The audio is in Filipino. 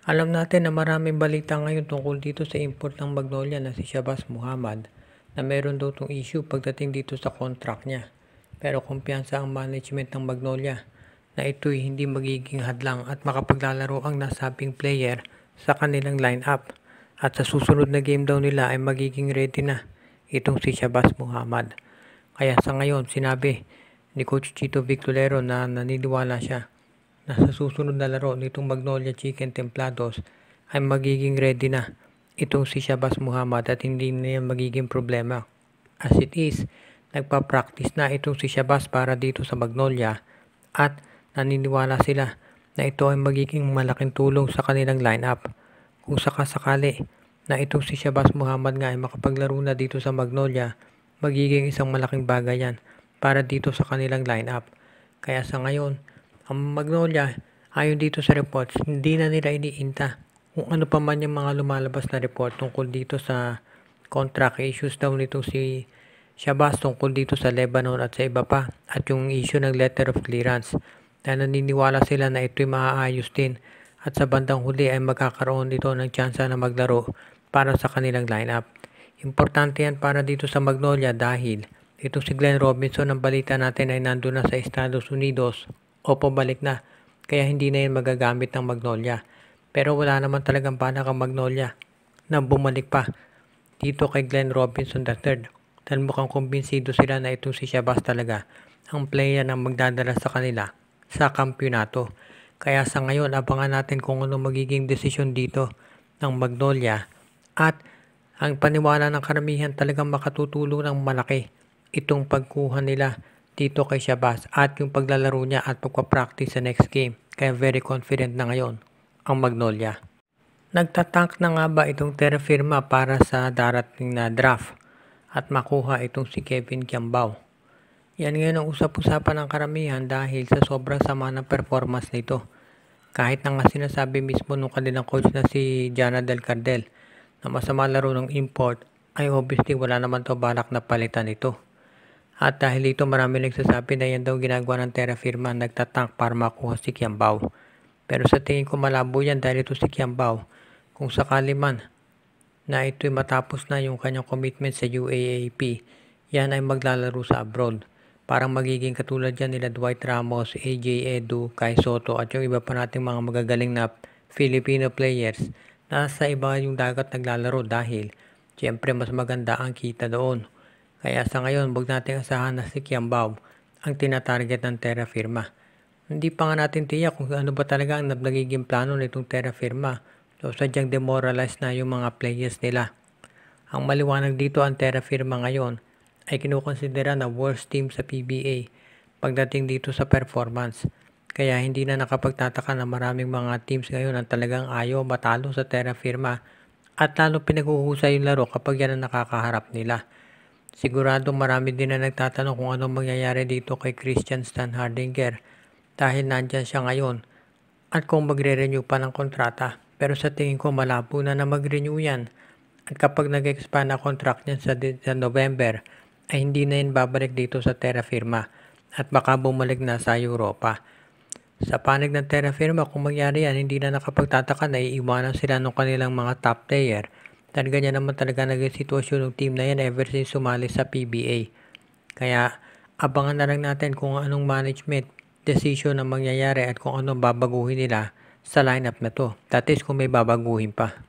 Alam natin na maraming balita ngayon tungkol dito sa import ng Magnolia na si Shabazz Muhammad na meron daw itong issue pagdating dito sa contract niya. Pero kumpiyansa ang management ng Magnolia na ito'y hindi magiging hadlang at makapaglalaro ang nasabing player sa kanilang lineup. At sa susunod na game daw nila ay magiging ready na itong si Shabazz Muhammad. Kaya sa ngayon sinabi ni Coach Chito Victorero na naniniwala siya na sa susunod na laro nitong Magnolia Chicken Templados ay magiging ready na itong si Shabazz Muhammad at hindi na yan magiging problema. As it is, nagpa-practice na itong si Shabazz para dito sa Magnolia at naniniwala sila na ito ay magiging malaking tulong sa kanilang lineup. Kung sakasakali na itong si Shabazz Muhammad nga ay makapaglaro na dito sa Magnolia, magiging isang malaking bagay yan para dito sa kanilang lineup. Kaya sa ngayon, ang Magnolia, ayon dito sa reports, hindi na nila iniinta kung ano pa man yung mga lumalabas na report tungkol dito sa contract issues daw nitong si Shabazz tungkol dito sa Lebanon at sa iba pa at yung issue ng letter of clearance. Dahil naniniwala sila na ito'y maaayos din at sa bandang huli ay magkakaroon dito ng tsansa na maglaro para sa kanilang lineup. Importante yan para dito sa Magnolia dahil itong si Glenn Robinson, ang balita natin ay nandun na sa Estados Unidos o pabalik na, kaya hindi na yan magagamit ng Magnolia. Pero wala naman talagang balak ang Magnolia na bumalik pa dito kay Glenn Robinson III dahil mukhang kumbinsido sila na itong si Shabazz talaga ang player na magdadala sa kanila sa kampyonato. Kaya sa ngayon abangan natin kung ano magiging desisyon dito ng Magnolia at ang paniwala ng karamihan talagang makatutulong ng malaki itong pagkuha nila dito kay Shabazz at yung paglalaro niya at pagpapractice sa next game. Kaya very confident na ngayon ang Magnolia. Nagtatank na nga ba itong terafirma para sa darating na draft at makuha itong si Kevin Kiambao? Yan ngayon ang usap-usapan ng karamihan dahil sa sobrang sama ng performance nito. Kahit na nga sinasabi mismo nung kanilang coach na si Jana Del Cardel na masama laro ng import, ay obviously wala naman to balak na palitan ito. At dahil dito marami nagsasabi na yan daw ginagawa ng terafirma, nagtatank para makuha si Kiambao. Pero sa tingin ko malabo yan dahil ito si Kiambao, kung sakali man na ito'y matapos na yung kanyang commitment sa UAAP, yan ay maglalaro sa abroad. Parang magiging katulad yan nila Dwight Ramos, AJ Edu, Kai Soto at yung iba pa nating mga magagaling na Filipino players na sa iba yung dagat naglalaro dahil siyempre mas maganda ang kita doon. Kaya sa ngayon, huwag natin asahan na si Kiambao ang tinatarget ng terafirma. Hindi pa nga natin tiyak kung ano ba talaga ang nagiging plano nitong terafirma. So sadyang demoralize na yung mga players nila. Ang maliwanag dito ang terafirma ngayon ay kinukonsidera na worst team sa PBA pagdating dito sa performance. Kaya hindi na nakapagtataka na maraming mga teams ngayon ang talagang ayaw matalo sa terafirma at lalo pinaghuhusay yung laro kapag yan ang nakakaharap nila. Sigurado marami din na nagtatanong kung anong mangyayari dito kay Christian Stan Hardinger dahil nandyan siya ngayon at kung magre-renew pa ng kontrata. Pero sa tingin ko malabo na mag-renew yan at kapag nag-expand na contract niyan sa November ay hindi na yan babalik dito sa terafirma at baka bumalik na sa Europa. Sa panig ng terafirma kung mangyari yan, hindi na nakapagtataka na iiwanan sila ng kanilang mga top player. Dahil ganyan naman talaga naging sitwasyon ng team na yan ever since sumali sa PBA. Kaya abangan na lang natin kung anong management decision ang mangyayari at kung anong babaguhin nila sa lineup na to. That is kung may babaguhin pa.